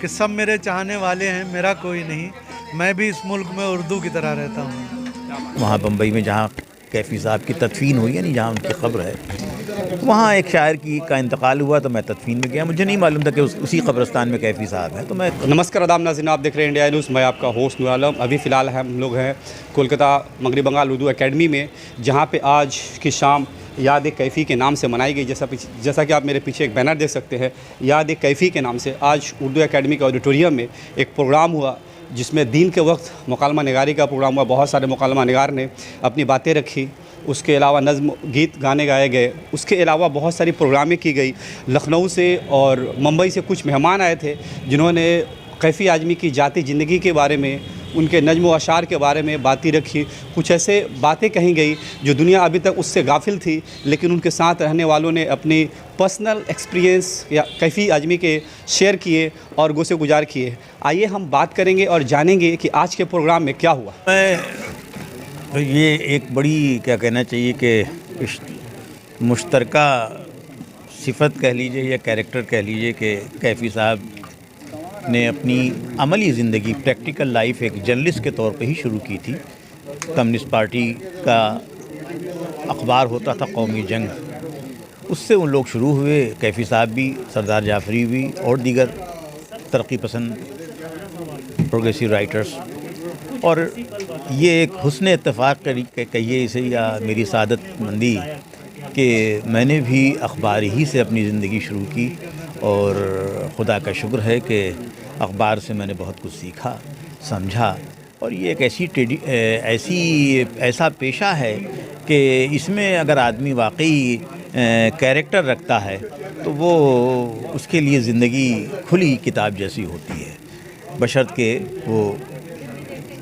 کہ سب میرے چاہنے والے ہیں، میرا کوئی نہیں، میں بھی اس ملک میں اردو کی طرح رہتا ہوں۔ وہاں بمبئی میں جہاں کیفی صاحب کی تدفین ہوئی ہے، یعنی جہاں ان کی قبر ہے، وہاں ایک شاعر کا انتقال ہوا تو میں تدفین میں گیا، مجھے نہیں معلوم تھا کہ اسی قبرستان میں کیفی صاحب ہیں، تو میں نمسکار آداب ناظرین، آپ دیکھ رہے ہیں انڈیا نیوز، میں آپ کا ہوسٹ نور عالم۔ ابھی فی الحال ہم لوگ ہیں کولکتہ مغربی بنگال اردو اکیڈمی میں، جہاں پہ آج کی شام یاد کیفی کے نام سے منائی گئی۔ جیسا کہ آپ میرے پیچھے ایک بینر دیکھ سکتے ہیں، یاد کیفی کے نام سے آج اردو اکیڈمی کے آڈیٹوریم میں ایک پروگرام ہوا، جس میں دین کے وقت مکالمہ نگاری کا پروگرام ہوا۔ بہت سارے مکالمہ نگار نے اپنی باتیں رکھی، اس کے علاوہ نظم گیت گانے گائے گئے، اس کے علاوہ بہت ساری پروگرامیں کی گئی۔ لکھنؤ سے اور ممبئی سے کچھ مہمان آئے تھے، جنہوں نے کیفی اعظمی کی ذاتی زندگی کے بارے میں، ان کے نظم و اشعار کے بارے میں باتیں رکھی۔ کچھ ایسے باتیں کہیں گئی جو دنیا ابھی تک اس سے غافل تھی، لیکن ان کے ساتھ رہنے والوں نے اپنی پرسنل ایکسپیرینس یا کیفی اعظمی کے شیئر کیے اور گوشے گزار کیے۔ آئیے ہم بات کریں گے اور جانیں گے کہ آج کے پروگرام میں کیا ہوا۔ تو یہ ایک بڑی کیا کہنا چاہیے کہ مشترکہ صفت کہہ لیجئے یا کیریکٹر کہہ لیجئے کہ کیفی صاحب نے اپنی عملی زندگی، پریکٹیکل لائف ایک جرنلسٹ کے طور پہ ہی شروع کی تھی۔ کمیونسٹ پارٹی کا اخبار ہوتا تھا قومی جنگ، اس سے ان لوگ شروع ہوئے، کیفی صاحب بھی، سردار جعفری بھی اور دیگر ترقی پسند پروگریسو رائٹرز، اور یہ ایک حسن اتفاق کہیے اسے یا میری سعادت مندی کہ میں نے بھی اخبار ہی سے اپنی زندگی شروع کی، اور خدا کا شکر ہے کہ اخبار سے میں نے بہت کچھ سیکھا، سمجھا، اور یہ ایک ایسا پیشہ ہے کہ اس میں اگر آدمی واقعی کیریکٹر رکھتا ہے تو وہ اس کے لیے زندگی کھلی کتاب جیسی ہوتی ہے، بشرط کہ وہ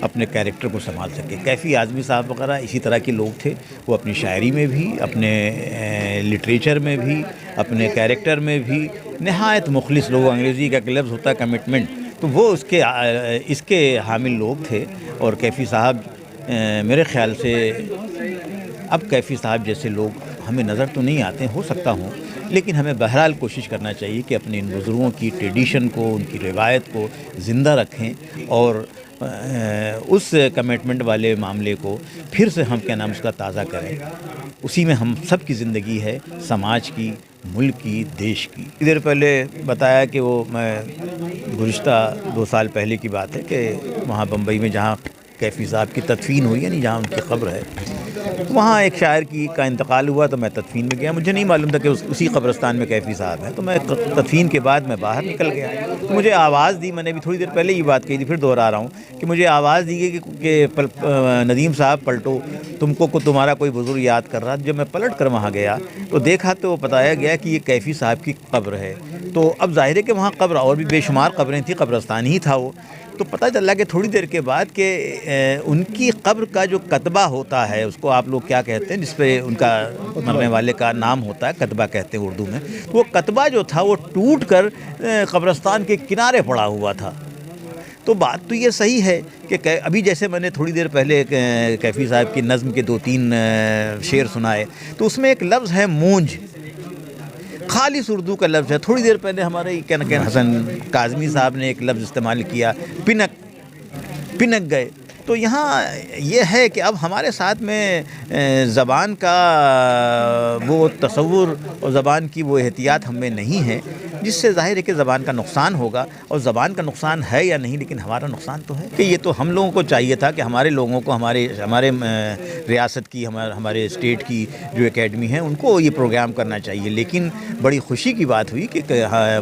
اپنے کیریکٹر کو سنبھال سکے۔ کیفی اعظمی صاحب وغیرہ اسی طرح کے لوگ تھے، وہ اپنی شاعری میں بھی، اپنے لٹریچر میں بھی، اپنے کیریکٹر میں بھی نہایت مخلص لوگ، انگریزی کا ایک لفظ ہوتا ہے کمٹمنٹ، تو وہ اس کے حامل لوگ تھے۔ اور کیفی صاحب میرے خیال سے اب کیفی صاحب جیسے لوگ ہمیں نظر تو نہیں آتے، ہو سکتا ہوں، لیکن ہمیں بہرحال کوشش کرنا چاہیے کہ اپنے ان بزرگوں کی ٹریڈیشن کو، ان کی روایت کو زندہ رکھیں، اور اس کمٹمنٹ والے معاملے کو پھر سے ہم کیا نام اس کا تازہ کریں۔ اسی میں ہم سب کی زندگی ہے، سماج کی، ملک کی، دیش کی۔ دیر پہلے بتایا کہ وہ میں گزشتہ 2 سال پہلے کی بات ہے کہ وہاں بمبئی میں جہاں کیفی صاحب کی تدفین ہوئی ہے، یعنی جہاں ان کی قبر ہے، وہاں ایک شاعر کا انتقال ہوا تو میں تدفین میں گیا، مجھے نہیں معلوم تھا کہ اسی قبرستان میں کیفی صاحب ہیں، تو میں تدفین کے بعد میں باہر نکل گیا، تو مجھے آواز دی، میں نے بھی تھوڑی دیر پہلے یہ بات کہی تھی، پھر دوہرا رہا ہوں کہ مجھے آواز دی گئی کہ ندیم صاحب پلٹو، تم کو تمہارا کوئی بزرگ یاد کر رہا۔ جب میں پلٹ کر وہاں گیا تو دیکھا تو بتایا گیا کہ یہ کیفی صاحب کی قبر ہے، تو اب ظاہر ہے کہ وہاں قبر اور بھی بے شمار قبریں تھیں، قبرستان ہی تھا وہ، تو پتہ چلا کہ تھوڑی دیر کے بعد کہ ان کی قبر کا جو کتبہ ہوتا ہے، اس کو آپ لوگ کیا کہتے ہیں، جس پہ ان کا مرنے والے کا نام ہوتا ہے، کتبہ کہتے ہیں اردو میں، وہ کتبہ جو تھا وہ ٹوٹ کر قبرستان کے کنارے پڑا ہوا تھا۔ تو بات تو یہ صحیح ہے کہ ابھی جیسے میں نے تھوڑی دیر پہلے کیفی صاحب کی نظم کے 2-3 شعر سنائے، تو اس میں ایک لفظ ہے مونج، خالص اردو کا لفظ ہے۔ تھوڑی دیر پہلے ہمارے حسن کاظمی صاحب نے ایک لفظ استعمال کیا، پنک گئے۔ تو یہاں یہ ہے کہ اب ہمارے ساتھ میں زبان کا وہ تصور اور زبان کی وہ احتیاط ہم میں نہیں ہے، جس سے ظاہر ہے کہ زبان کا نقصان ہوگا، اور زبان کا نقصان ہے یا نہیں، لیکن ہمارا نقصان تو ہے کہ یہ تو ہم لوگوں کو چاہیے تھا کہ ہمارے لوگوں کو، ہمارے ریاست کی، ہمارے اسٹیٹ کی جو اکیڈمی ہے، ان کو یہ پروگرام کرنا چاہیے، لیکن بڑی خوشی کی بات ہوئی کہ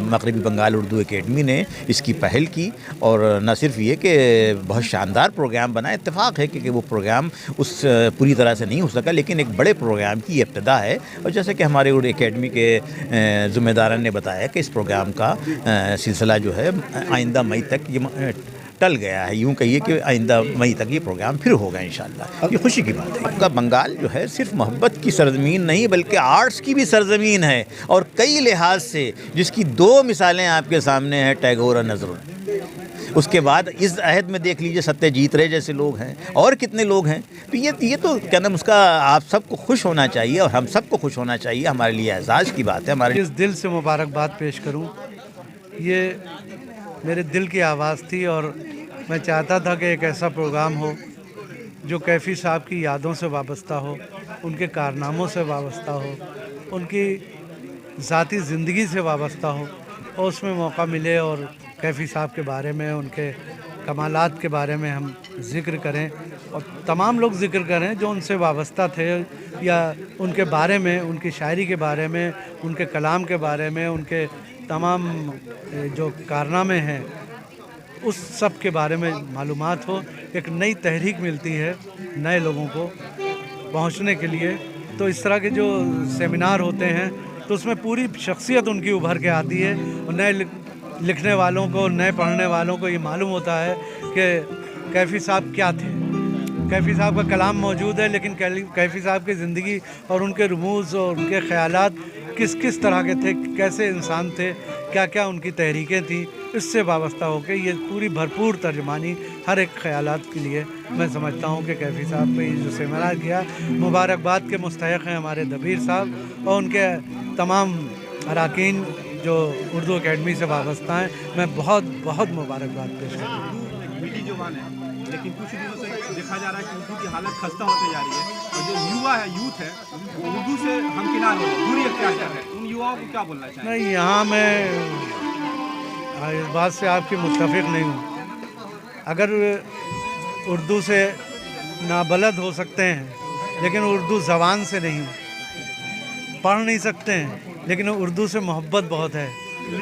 مغربی بنگال اردو اکیڈمی نے اس کی پہل کی، اور نہ صرف یہ کہ بہت شاندار پروگرام بنا، اتفاق ہے کہ وہ پروگرام اس پوری طرح سے نہیں ہو سکا، لیکن ایک بڑے پروگرام کی ابتدا ہے، اور جیسے کہ ہمارے اردو اکیڈمی کے ذمہ داران نے بتایا کہ اس پروگرام کا سلسلہ جو ہے آئندہ مئی تک یہ ٹل گیا ہے، یوں کہیے کہ آئندہ مئی تک یہ پروگرام پھر ہوگا انشاءاللہ۔ یہ خوشی کی بات ہے۔ آپ کا بنگال جو ہے صرف محبت کی سرزمین نہیں بلکہ آرٹس کی بھی سرزمین ہے، اور کئی لحاظ سے، جس کی 2 مثالیں آپ کے سامنے ہیں، ٹیگور اور نظرل۔ اس کے بعد اس عہد میں دیکھ لیجئے ستیہ جیت رے جیسے لوگ ہیں، اور کتنے لوگ ہیں، تو یہ تو کیا نام اس کا آپ سب کو خوش ہونا چاہیے، اور ہم سب کو خوش ہونا چاہیے، ہمارے لیے اعزاز کی بات ہے۔ ہمارے اس دل سے مبارکباد پیش کروں، یہ मेरे दिल की आवाज़ थी और मैं चाहता था कि एक ऐसा प्रोग्राम हो जो कैफ़ी साहब की यादों से वाबस्ता हो, उनके कारनामों से वाबस्ता हो, उनकी ज़ाती ज़िंदगी से वाबस्ता हो और उसमें मौका मिले और कैफ़ी साहब के बारे में, उनके कमालात के बारे में हम ज़िक्र करें और तमाम लोग ज़िक्र करें जो उनसे वाबस्ता थे या उनके बारे में, उनकी शायरी के बारे में, उनके कलाम के बारे में, उनके तमाम जो कारनामे हैं उस सब के बारे में मालूमात हो। एक नई तहरीक मिलती है नए लोगों को पहुंचने के लिए। तो इस तरह के जो सेमिनार होते हैं तो उसमें पूरी शख्सियत उनकी उभर के आती है और नए लिखने वालों को, नए पढ़ने वालों को ये मालूम होता है कि कैफ़ी साहब क्या थे। कैफ़ी साहब का कलाम मौजूद है, लेकिन कैफ़ी साहब की ज़िंदगी और उनके रमूज़ और उनके ख़यालात किस किस तरह के थे, कैसे इंसान थे, क्या क्या उनकी तहरीकें थीं, इससे वाबस्ता होकर ये पूरी भरपूर तर्जमानी हर एक ख़यालात के लिए मैं समझता हूँ कि कैफ़ी साहब पे ये जो सेमिनार किया, मुबारकबाद के मुस्तहिक़ हैं हमारे दबीर साहब और उनके तमाम अरकान जो उर्दू एकेडमी से वाबस्ता हैं। मैं बहुत बहुत मुबारकबाद पेश करता हूँ। मिट्टी जुबान है, लेकिन कुछ दिनों से देखा जा रहा है कि उर्दू की हालत खस्ता होती जा रही है और जो युवा है, यूथ है, वो उर्दू से हमकिनार हो रहे हैं, दूरी अख्तियार कर रहे हैं। उन युवाओं को क्या बोलना चाहिए? नहीं, यहाँ मैं इस बात से आपकी मुत्तफ़िक़ नहीं हूँ। अगर उर्दू से नाबलद हो सकते हैं लेकिन उर्दू ज़बान से नहीं, पढ़ नहीं सकते हैं लेकिन उर्दू से मोहब्बत बहुत है।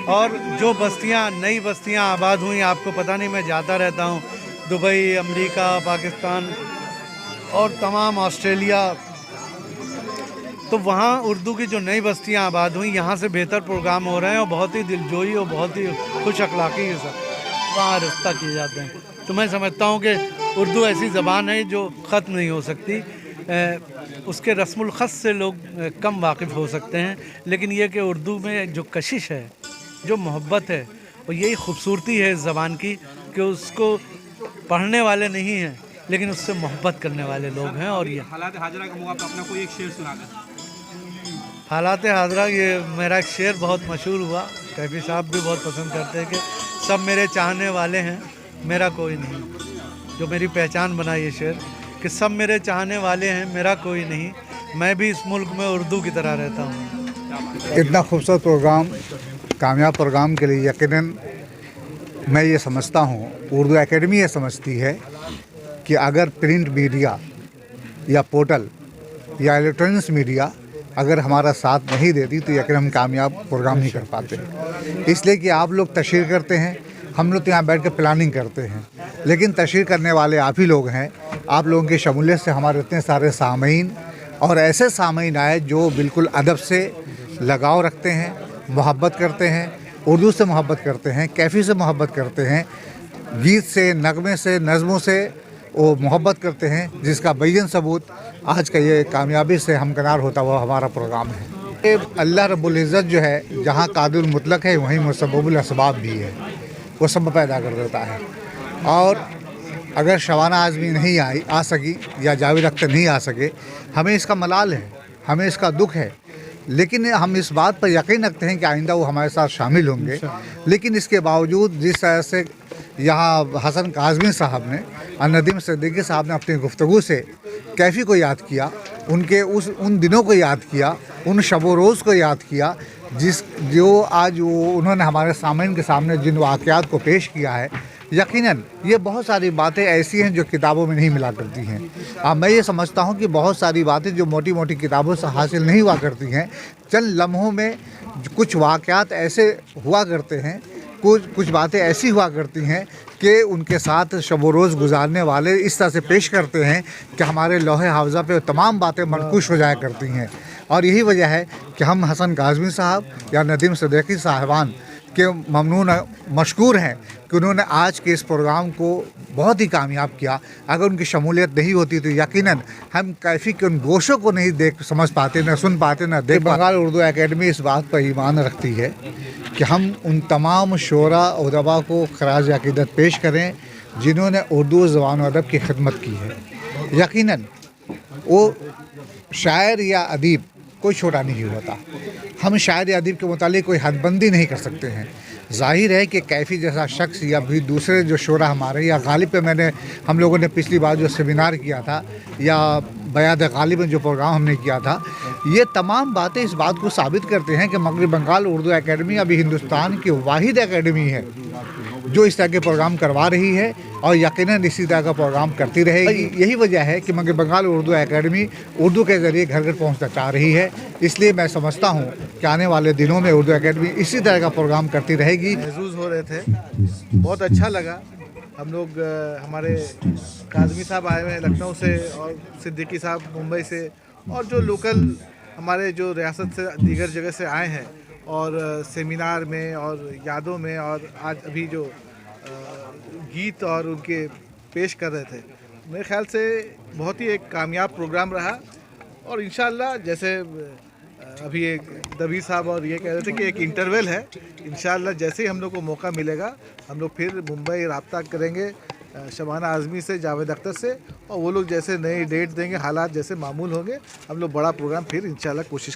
और जो बस्तियाँ, नई बस्तियाँ आबाद हुई, आपको पता नहीं, मैं जाता रहता हूँ दुबई, अमेरिका, पाकिस्तान और तमाम ऑस्ट्रेलिया, तो वहाँ उर्दू की जो नई बस्तियाँ आबाद हुई, यहाँ से बेहतर प्रोग्राम हो रहे हैं और बहुत ही दिलजोई और बहुत ही खुश अखलाक़ी के साथ वहाँ रास्ता किए जाते हैं। तो मैं समझता हूँ कि उर्दू ऐसी ज़बान है जो ख़त्म नहीं हो सकती। उसके रस्मुल ख़त से लोग कम वाकिफ़ हो सकते हैं, लेकिन ये कि उर्दू में जो कशिश है, जो मोहब्बत है, और यही खूबसूरती है इस ज़बान की कि उसको पढ़ने वाले नहीं हैं लेकिन उससे मोहब्बत करने वाले लोग हैं। और ये हालात हाजरा का मौका पर अपना कोई एक शेर सुना दें। हालात हाजरा, ये मेरा एक शेर बहुत मशहूर हुआ, कैफ़ी साहब भी बहुत पसंद करते हैं कि सब मेरे चाहने वाले हैं, मेरा कोई नहीं। जो मेरी पहचान बना ये शेर कि सब मेरे चाहने वाले हैं, मेरा कोई नहीं, मैं भी इस मुल्क में उर्दू की तरह रहता हूँ। इतना खूबसूरत प्रोग्राम, कामयाब प्रोग्राम के लिए यकीनन मैं ये समझता हूँ, उर्दू एकेडमी ये समझती है कि अगर प्रिंट मीडिया या पोर्टल या इलेक्ट्रॉनिक्स मीडिया अगर हमारा साथ नहीं देती तो यकीनन हम कामयाब प्रोग्राम नहीं कर पाते। इसलिए कि आप लोग तशरीह करते हैं, हम लोग तो यहाँ बैठ कर प्लानिंग करते हैं, लेकिन तशरीह करने वाले आप ही लोग हैं। आप लोगों की शमूलियत से हमारे इतने सारे सामीन और ऐसे सामीन आए जो बिल्कुल अदब से लगाव रखते हैं, मोहब्बत करते हैं, उर्दू से मोहब्बत करते हैं, कैफ़ी से मोहब्बत करते हैं, गीत से, नगमे से, नज़मों से वो मोहब्बत करते हैं, जिसका बैन सबूत आज का ये कामयाबी से हमकिनार होता हुआ हमारा प्रोग्राम है। ये अल्लाह रब्बुल इज़्ज़त जो है, जहाँ कादिर मुतलक है वहीं मुसब्बिबुल असबाब भी है, वो सब पैदा कर देता है। और अगर शबाना आज़मी नहीं आ सकी या जावेद अख्तर नहीं आ सके, हमें इसका मलाल है, हमें इसका दुख है, लेकिन हम इस बात पर यकीन रखते हैं कि आइंदा वो हमारे साथ शामिल होंगे। लेकिन इसके बावजूद जिस तरह से यहाँ हसन काज़मी साहब ने और नदीम सिद्दीकी साहब ने अपनी गुफ्तगू से कैफ़ी को याद किया, उन दिनों को याद किया, उन शब रोज़ को याद किया, जो आज उन्होंने हमारे सामने के सामने जिन वाक़यात को पेश किया है, यकीनन ये बहुत सारी बातें ऐसी हैं जो किताबों में नहीं मिला करती हैं। मैं ये समझता हूँ कि बहुत सारी बातें जो मोटी मोटी किताबों से हासिल नहीं हुआ करती हैं, चंद लम्हों में कुछ वाक़यात ऐसे हुआ करते हैं, कुछ बातें ऐसी हुआ करती हैं कि उनके साथ शब रोज़ गुजारने वाले इस तरह से पेश करते हैं कि हमारे लोहे हावज़ा पे तमाम बातें मनकूश हो जाया करती हैं। और यही वजह है कि हम हसन काज़मी साहब या नदीम सिद्दीकी साहबान के ममनून मशकूर हैं कि उन्होंने आज के इस प्रोग्राम को बहुत ही कामयाब किया। अगर उनकी शमूलियत नहीं होती तो यकीनन हम कैफ़ी के उन गोशों को नहीं समझ पाते, न सुन पाते, न देख पाते। बंगाल उर्दू एकेडमी इस बात पर ईमान रखती है कि हम उन तमाम शोरा उदबा को खराज अक़ीदत पेश करें जिन्होंने उर्दू ज़बान व अदब की खिदमत की है। यकीनन वो शायर या अदीब कोई छोटा नहीं होता। हम शायर या अदीब के मुतालिक कोई हदबंदी नहीं कर सकते हैं। ज़ाहिर है कि कैफ़ी जैसा शख्स या भी दूसरे जो शोरा हमारे, या गालिब पे हम लोगों ने पिछली बार जो सेमिनार किया था, या बयाद गालिब में जो प्रोग्राम हमने किया था, ये तमाम बातें इस बात को साबित करते हैं कि मगरबी बंगाल उर्दू एकेडमी अभी हिंदुस्तान की वाहिद एकेडमी है जो इस तरह के प्रोग्राम करवा रही है और यकीनन इसी तरह का प्रोग्राम करती रहेगी। यही वजह है कि मगरबी बंगाल उर्दू एकेडमी उर्दू के ज़रिए घर घर पहुँचना चाह रही है। इसलिए मैं समझता हूँ कि आने वाले दिनों में उर्दू एकेडमी इसी तरह का प्रोग्राम करती रहेगी। महसूस हो रहे थे, बहुत अच्छा लगा। हम लोग हमारे काज़मी साहब आए हुए हैं लखनऊ से और सिद्दीकी साहब मुंबई से, और जो लोकल हमारे जो रियासत से दीगर जगह से आए हैं, और सेमिनार में और यादों में, और आज अभी जो गीत और उनके पेश कर रहे थे, मेरे ख्याल से बहुत ही एक कामयाब प्रोग्राम रहा। और इंशाअल्लाह जैसे अभी एक दबी साहब और ये कह रहे थे कि एक इंटरवल है, इंशाअल्लाह जैसे ही हम लोग को मौका मिलेगा हम लोग फिर मुंबई रब्ता करेंगे शबाना आज़मी से, जावेद अख्तर से, और वो लोग जैसे नई डेट देंगे, हालात जैसे मामूल होंगे, हम लोग बड़ा प्रोग्राम फिर इंशाअल्लाह कोशिश